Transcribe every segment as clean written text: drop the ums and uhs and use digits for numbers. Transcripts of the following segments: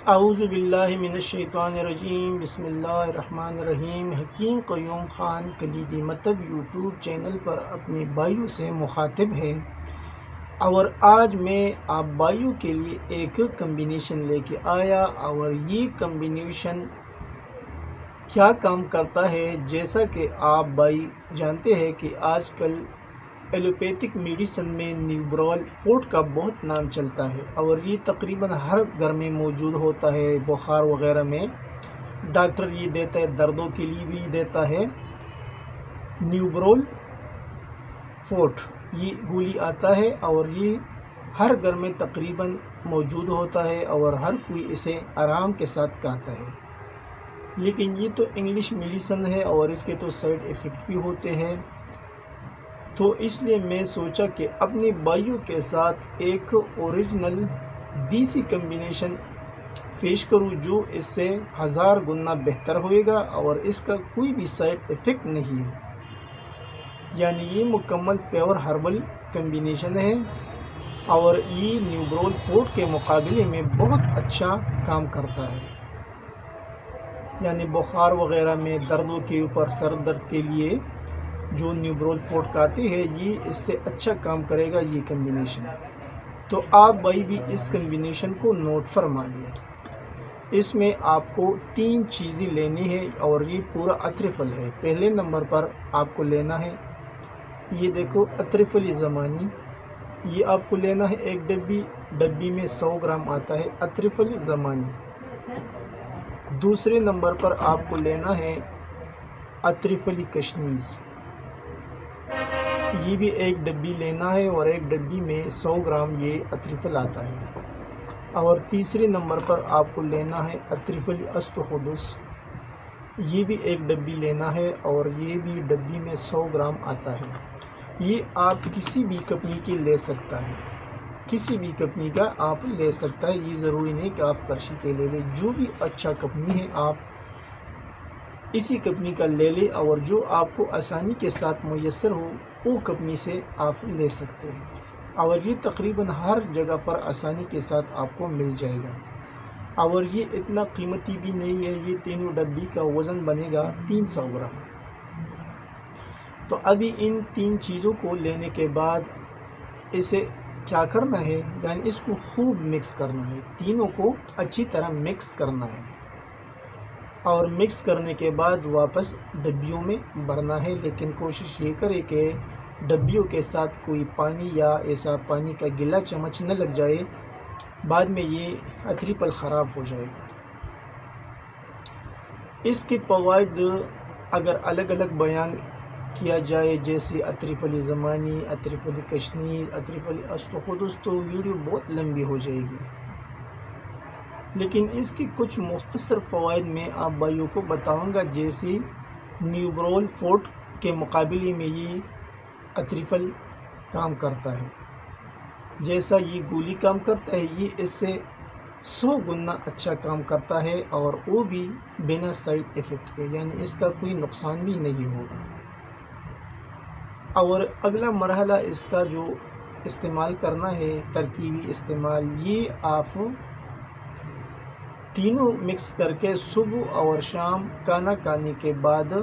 اعوذ باللہ من الشیطان الرجیم، بسم اللہ الرحمن الرحیم۔ حکیم قیوم خان کلیدی مطلب یوٹیوب چینل پر اپنے بھائیوں سے مخاطب ہے، اور آج میں آپ بھائیوں کے لیے ایک کمبینیشن لے کے آیا، اور یہ کمبینیشن کیا کام کرتا ہے۔ جیسا کہ آپ بھائی جانتے ہیں کہ آج کل ایلوپیتھک میڈیسن میں نیوبرول فوڈ کا بہت نام چلتا ہے، اور یہ تقریباً ہر گھر میں موجود ہوتا ہے۔ بخار وغیرہ میں ڈاکٹر یہ دیتا ہے، دردوں کے لیے بھی دیتا ہے نیوبرول فوڈ، یہ گولی آتا ہے، اور یہ ہر گھر میں تقریباً موجود ہوتا ہے، اور ہر کوئی اسے آرام کے ساتھ کھاتا ہے۔ لیکن یہ تو انگلش میڈیسن ہے، اور اس کے تو سائیڈ ایفیکٹ بھی ہوتے ہیں، تو اس لیے میں سوچا کہ اپنے بھائیوں کے ساتھ ایک اوریجنل دیسی کمبینیشن پیش کروں، جو اس سے 1000 گنا بہتر ہوئے گا، اور اس کا کوئی بھی سائیڈ ایفیکٹ نہیں ہے۔ یعنی یہ مکمل پیور ہربل کمبینیشن ہے، اور یہ نیوبرول فوڈ کے مقابلے میں بہت اچھا کام کرتا ہے۔ یعنی بخار وغیرہ میں دردوں کے اوپر، سر درد کے لیے جو نیوبرول فوڈ کھاتے ہیں، یہ اس سے اچھا کام کرے گا یہ کمبینیشن۔ تو آپ بھائی بھی اس کمبینیشن کو نوٹ فرما لیں۔ اس میں آپ کو 3 چیزیں لینی ہے، اور یہ پورا اترفل ہے۔ پہلے نمبر پر آپ کو لینا ہے، یہ دیکھو اترفل زمانی، یہ آپ کو لینا ہے 1 ڈبی میں 100 گرام آتا ہے اترفل زمانی۔ دوسرے نمبر پر آپ کو لینا ہے اترفلی کشنیز، یہ بھی 1 ڈبی لینا ہے، اور 1 ڈبی میں 100 گرام یہ اترفل آتا ہے۔ اور تیسرے نمبر پر آپ کو لینا ہے اترفلی استخدس، یہ بھی 1 ڈبی لینا ہے، اور یہ بھی ڈبی میں 100 گرام آتا ہے۔ یہ آپ کسی بھی کمپنی کے لے سکتا ہے، کسی بھی کمپنی کا آپ لے سکتا ہے، یہ ضروری نہیں کہ آپ کرشی کے لے لیں۔ جو بھی اچھا کمپنی ہے آپ اسی کمپنی کا لے لیں، اور جو آپ کو آسانی کے ساتھ میسر ہو وہ کمپنی سے آپ لے سکتے ہیں، اور یہ تقریباً ہر جگہ پر آسانی کے ساتھ آپ کو مل جائے گا۔ اور یہ اتنا قیمتی بھی نہیں ہے، یہ تینوں ڈبی کا وزن بنے گا 300 گرام۔ تو ابھی ان 3 چیزوں کو لینے کے بعد اسے کیا کرنا ہے، یعنی اس کو خوب مکس کرنا ہے، تینوں کو اچھی طرح مکس کرنا ہے، اور مکس کرنے کے بعد واپس ڈبیوں میں بھرنا ہے۔ لیکن کوشش یہ کرے کہ ڈبیوں کے ساتھ کوئی پانی یا ایسا پانی کا گلا چمچ نہ لگ جائے، بعد میں یہ اترفل خراب ہو جائے گا۔ اس کے فوائد اگر الگ الگ بیان کیا جائے، جیسے اترفلی زمانی، اترفلی کشنیز، اترفلی استخدس، تو ویڈیو بہت لمبی ہو جائے گی۔ لیکن اس کی کچھ مختصر فوائد میں آپ بھائیوں کو بتاؤں گا۔ جیسے نیوبرول فوڈ کے مقابلے میں یہ اترفل کام کرتا ہے، جیسا یہ گولی کام کرتا ہے، یہ اس سے 100 گنا اچھا کام کرتا ہے، اور وہ بھی بنا سائیڈ ایفیکٹ کے، یعنی اس کا کوئی نقصان بھی نہیں ہوگا۔ اور اگلا مرحلہ اس کا جو استعمال کرنا ہے، ترکیبی استعمال، یہ آپ تینوں مکس کر کے صبح اور شام کھانا کھانے کے بعد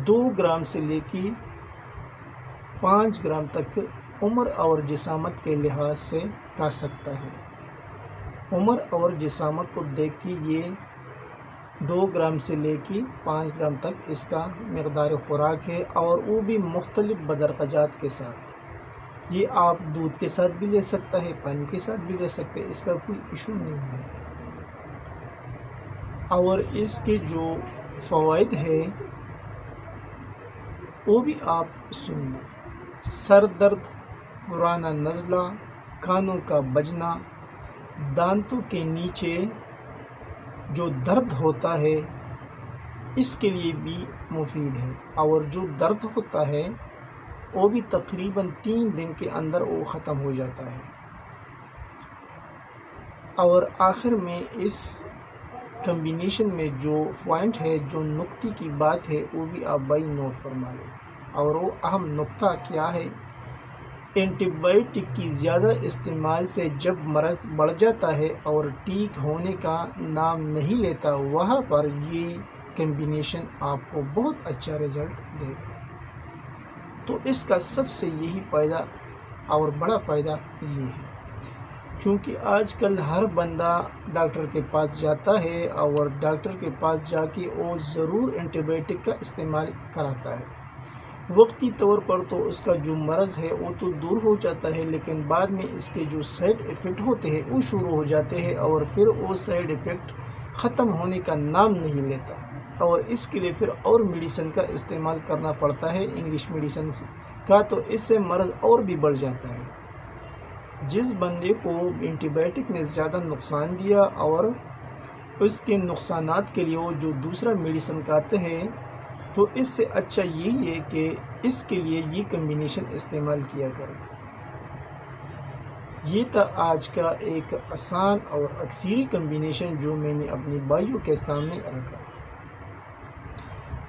2 گرام سے لے کے 5 گرام تک عمر اور جسامت کے لحاظ سے کھا سکتا ہے۔ عمر اور جسامت کو دیکھ کے یہ 2 گرام سے لے کے 5 گرام تک اس کا مقدار خوراک ہے، اور وہ بھی مختلف بدرقجات کے ساتھ۔ یہ آپ دودھ کے ساتھ بھی لے سکتا ہے، پانی کے ساتھ بھی لے سکتے ہیں، اس کا کوئی ایشو نہیں ہے۔ اور اس کے جو فوائد ہے وہ بھی آپ سن لیں۔ سر درد، پرانا نزلہ، کانوں کا بجنا، دانتوں کے نیچے جو درد ہوتا ہے، اس کے لیے بھی مفید ہے، اور جو درد ہوتا ہے وہ بھی تقریباً 3 دن کے اندر وہ ختم ہو جاتا ہے۔ اور آخر میں اس کمبینیشن میں جو پوائنٹ ہے، جو نقطے کی بات ہے، وہ بھی آپ بھائی نوٹ فرما لیں۔ اور وہ اہم نقطہ کیا ہے اینٹی بائیوٹک کی زیادہ استعمال سے جب مرض بڑھ جاتا ہے اور ٹھیک ہونے کا نام نہیں لیتا، وہاں پر یہ کمبینیشن آپ کو بہت اچھا رزلٹ دے گا۔ تو اس کا سب سے یہی فائدہ اور بڑا فائدہ یہ ہے، کیونکہ آج کل ہر بندہ ڈاکٹر کے پاس جاتا ہے اور ڈاکٹر کے پاس جا کے وہ ضرور اینٹی بائیوٹک کا استعمال کراتا ہے۔ وقتی طور پر تو اس کا جو مرض ہے وہ تو دور ہو جاتا ہے، لیکن بعد میں اس کے جو سائیڈ ایفیکٹ ہوتے ہیں وہ شروع ہو جاتے ہیں، اور پھر وہ سائیڈ ایفیکٹ ختم ہونے کا نام نہیں لیتا، اور اس کے لیے پھر اور میڈیسن کا استعمال کرنا پڑتا ہے، انگلش میڈیسن کا، تو اس سے مرض اور بھی بڑھ جاتا ہے۔ جس بندے کو اینٹی بائیوٹک نے زیادہ نقصان دیا اور اس کے نقصانات کے لیے وہ جو دوسرا میڈیسن کھاتے ہیں، تو اس سے اچھا یہی ہے کہ اس کے لیے یہ کمبینیشن استعمال کیا کرے۔ یہ تھا آج کا ایک آسان اور اکثری کمبینیشن جو میں نے اپنی بھائیوں کے سامنے رکھا،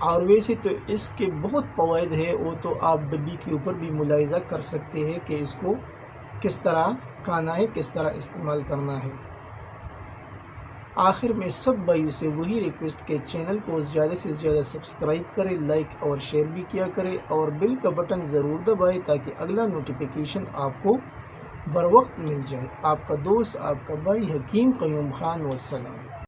اور ویسے تو اس کے بہت فوائد ہے، وہ تو آپ ڈبی کے اوپر بھی ملاحظہ کر سکتے ہیں کہ اس کو کس طرح کھانا ہے، کس طرح استعمال کرنا ہے۔ آخر میں سب بھائیوں سے وہی ریکویسٹ کہ چینل کو زیادہ سے زیادہ سبسکرائب کریں، لائک اور شیئر بھی کیا کریں، اور بیل کا بٹن ضرور دبائیں تاکہ اگلا نوٹیفیکیشن آپ کو بر وقت مل جائے۔ آپ کا دوست، آپ کا بھائی حکیم قیوم خان، والسلام۔